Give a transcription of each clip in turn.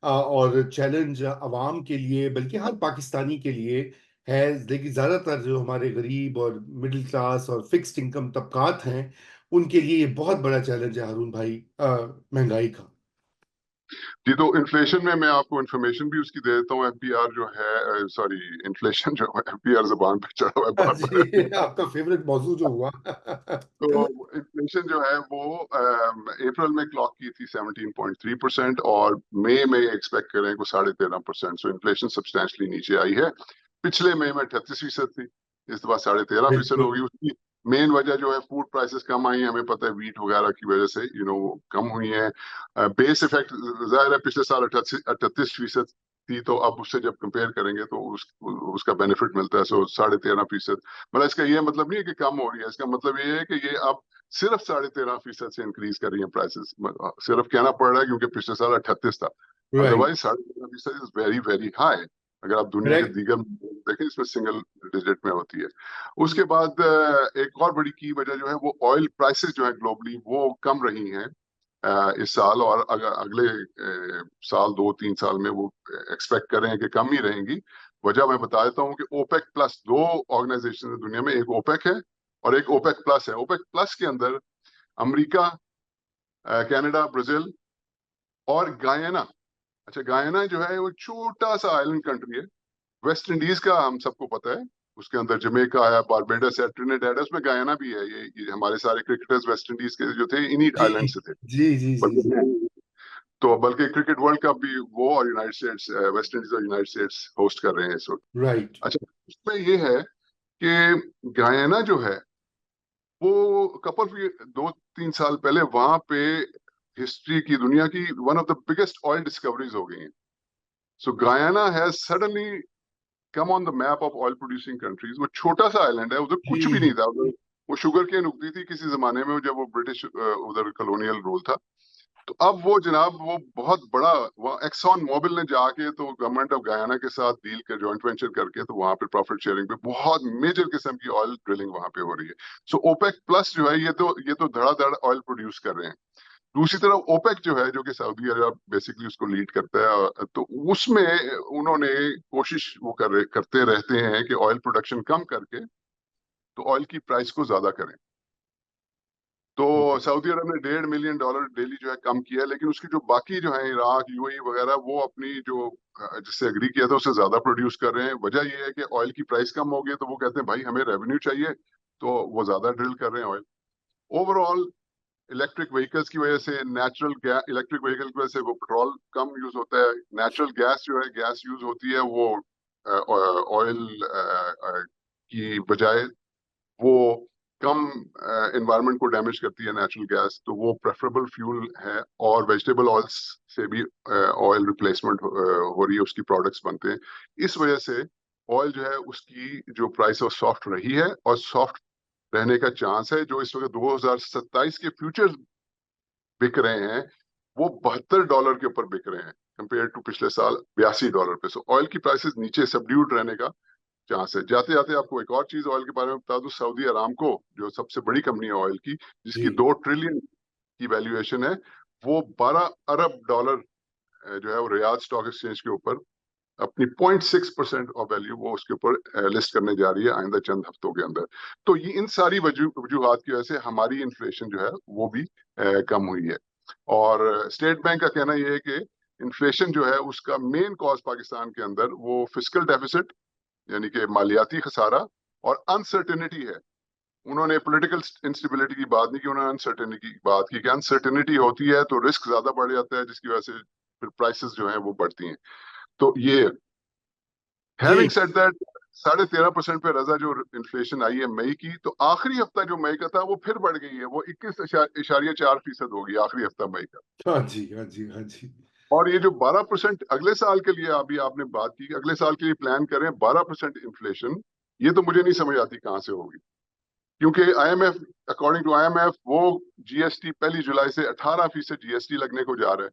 और चैलेंज अवाम के लिए, बल्कि हर पाकिस्तानी के लिए है। लेकिन ज़्यादातर जो हमारे गरीब और मिडिल क्लास और फिक्स्ड इनकम तबकात हैं, उनके लिए ये बहुत बड़ा चैलेंज है हारून भाई, महंगाई का। जी, तो इन्फ्लेशन में मैं आपको इन्फॉर्मेशन भी उसकी दे देता हूँ। एफपीआर जो है, सॉरी, इन्फ्लेशन जो है, एफपीआर जबान पे चढ़ा हुआ है बार बार। जी, आपका फेवरेट मौजू जो हुआ। तो इन्फ्लेशन जो है वो अप्रैल में क्लॉक की थी 17.3%, और मई में एक्सपेक्ट करें को 13.5%। सो इन्फ्लेशन सब्सटैंशली नीचे आई है। पिछले मई में 38% थी, इस दफा 13.5% बिल्कुल। होगी। उसकी मेन वजह जो है, फूड प्राइसेस कम आई हैं, हमें पता है वीट वगैरह की वजह से कम हुई है। बेस इफेक्ट जाहिर है, पिछले साल 38% थी, तो अब उससे जब कंपेयर करेंगे तो उसका बेनिफिट मिलता है। सो 13.5%, मतलब इसका ये मतलब नहीं है कि कम हो रही है, इसका मतलब ये है कि ये अब सिर्फ 13.5% से इंक्रीज कर रही है प्राइसेस। सिर्फ कहना पड़ रहा है क्योंकि पिछले साल 38 था। Right. Otherwise 13.5% is very very high. अगर आप दुनिया के करेक्ट। दीगर देखें, इसमें सिंगल डिजिट में होती है। उसके बाद एक और बड़ी की वजह जो है वो ऑयल प्राइसेस जो है ग्लोबली वो कम रही हैं इस साल, और अगले साल 2-3 साल में वो एक्सपेक्ट कर रहे हैं कि कम ही रहेंगी। वजह मैं बता देता हूँ कि ओपेक प्लस दो ऑर्गेनाइजेशन है दुनिया में, एक ओपेक है और एक ओपेक प्लस है। ओपेक प्लस के अंदर अमेरिका, कनाडा, ब्राजील और गायना। अच्छा, गायना जो है वो छोटा सा आइलैंड कंट्री है, वेस्ट इंडीज का हम सबको पता है। उसके अंदर जमेका है, बारबेडस है, ट्रिनिडेड है, उसमें गायना भी है। ये हमारे सारे क्रिकेटर्स वेस्ट इंडीज के जो थे इन्हीं जी आइलैंड से थे। जी जी जी जी। बल्कि क्रिकेट वर्ल्ड कप भी वो और यूनाइटेड स्टेट्स, वेस्ट इंडीज और यूनाइटेड स्टेट्स होस्ट कर रहे हैं इस वक्त। राइट। अच्छा, उसमें ये है कि गयाना जो है वो 2-3 साल पहले वहां पे हिस्ट्री की, दुनिया की one of the biggest oil discoveries हो गई हैं। So Guyana has suddenly come on the map of oil producing countries. वो छोटा सा आइलैंड है, उधर कुछ भी नहीं जी। था उधर। वो शुगर केन उगती थी किसी जमाने में जब वो ब्रिटिश उधर कॉलोनियल रूल था। तो अब वो जनाब वो बहुत बड़ा, वो एक्सॉन मोबिल ने जाके तो गवर्नमेंट ऑफ गयाना के साथ डील कर, जॉइंट वेंचर करके, तो वहां पे प्रॉफिट शेयरिंग पे बहुत मेजर किस्म की ऑयल ड्रिलिंग वहां पे हो रही है। सो ओपेक प्लस जो है ये तो धड़ाधड़ ऑयल प्रोड्यूस कर रहे हैं। दूसरी तरफ ओपेक जो है, जो कि सऊदी अरब बेसिकली उसको लीड करता है, तो उसमें उन्होंने कोशिश वो करते रहते हैं कि ऑयल प्रोडक्शन कम करके तो ऑयल की प्राइस को ज्यादा करें। तो सऊदी अरब ने $1.5 मिलियन डेली जो है कम किया है, लेकिन उसकी जो बाकी जो है इराक, यूएई वगैरह, वो अपनी जो जिससे एग्री किया था उससे ज्यादा प्रोड्यूस कर रहे हैं। वजह ये है कि ऑयल की प्राइस कम हो गई, तो वो कहते हैं भाई हमें रेवेन्यू चाहिए, तो वो ज्यादा ड्रिल कर रहे हैं ऑयल। ओवरऑल इलेक्ट्रिक व्हीकल्स की वजह से, नेचुरल गैस, इलेक्ट्रिक व्हीकल की वजह से वो पेट्रोल कम यूज होता है। नेचुरल गैस जो है गैस यूज होती है वो ऑयल की बजाय वो कम एनवायरनमेंट को डैमेज करती है नेचुरल गैस, तो वो प्रेफरेबल फ्यूल है। और वेजिटेबल ऑयल्स से भी ऑयल रिप्लेसमेंट हो रही है, उसकी प्रोडक्ट्स बनते हैं। इस वजह से ऑयल जो है उसकी जो प्राइस है सॉफ्ट रही है और सॉफ्ट रहने का चांस है। जो इस वक्त 2027 के फ्यूचर्स बिक रहे हैं वो $72 के ऊपर बिक रहे हैं, कंपेयर टू पिछले साल $82 पे। सो ऑयल की प्राइसेस नीचे सबड्यूड रहने का चांस है। जाते जाते आपको एक और चीज ऑयल के बारे में बता दूं, सऊदी अरामको जो सबसे बड़ी कंपनी है ऑयल की, जिसकी जी। 2 ट्रिलियन की वैल्यूएशन है, वो $12 अरब जो है वो रियाद स्टॉक एक्सचेंज के ऊपर अपनी 0.6% ऑफ वैल्यू वो उसके ऊपर लिस्ट करने जा रही है आइंदा चंद हफ्तों के अंदर। तो ये इन सारी वजूहत की वजह से हमारी इन्फ्लेशन जो है वो भी कम हुई है। और स्टेट बैंक का कहना यह है कि इन्फ्लेशन जो है उसका मेन कॉज पाकिस्तान के अंदर वो फिस्कल डेफिसिट, यानी कि मालियाती खसारा, और अनसर्टेनिटी है। उन्होंने पॉलिटिकल इंस्टेबिलिटी की बात नहीं की, उन्होंने अनसर्टेनिटी की बात की कि अनसर्टेनिटी होती है तो रिस्क ज्यादा बढ़ जाता है, जिसकी वजह से फिर प्राइसेस जो है वो बढ़ती हैं। तो ये, जी। हैविंग सेड दैट, 13.5% पे रजा जो इन्फ्लेशन आई है मई की, तो आखिरी हफ्ता जो मई का था वो फिर बढ़ गई है, वो 21.4% होगी आखिरी हफ्ता मई का। हाँ जी हाँ जी हाँ जी। और ये जो 12% अगले साल के लिए, अभी आपने बात की अगले साल के लिए प्लान करें 12% इन्फ्लेशन, ये तो मुझे नहीं समझ आती कहाँ से होगी। क्योंकि आईएमएफ, अकॉर्डिंग टू आईएमएफ, वो जीएसटी 1 जुलाई से 18% जीएसटी लगने को जा रहा है।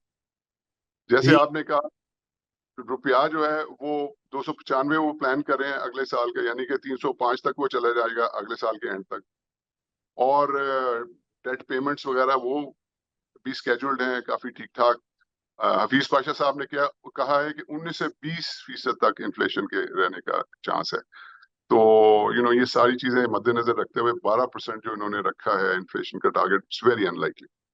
जैसे जी। आपने कहा, रुपया जो है वो 295 वो प्लान कर रहे हैं अगले साल का, यानी कि 305 तक वो चला जाएगा अगले साल के एंड तक। और डेट पेमेंट्स वगैरह वो भी स्केड्यूल्ड हैं काफी ठीक ठाक। हफीज पाशा साहब ने क्या कहा है कि 19 से 20% तक इन्फ्लेशन के रहने का चांस है। तो ये सारी चीजें मद्देनजर रखते हुए 12% जो इन्होंने रखा है इन्फ्लेशन का टारगेट, इट्स वेरी अनलाइकली।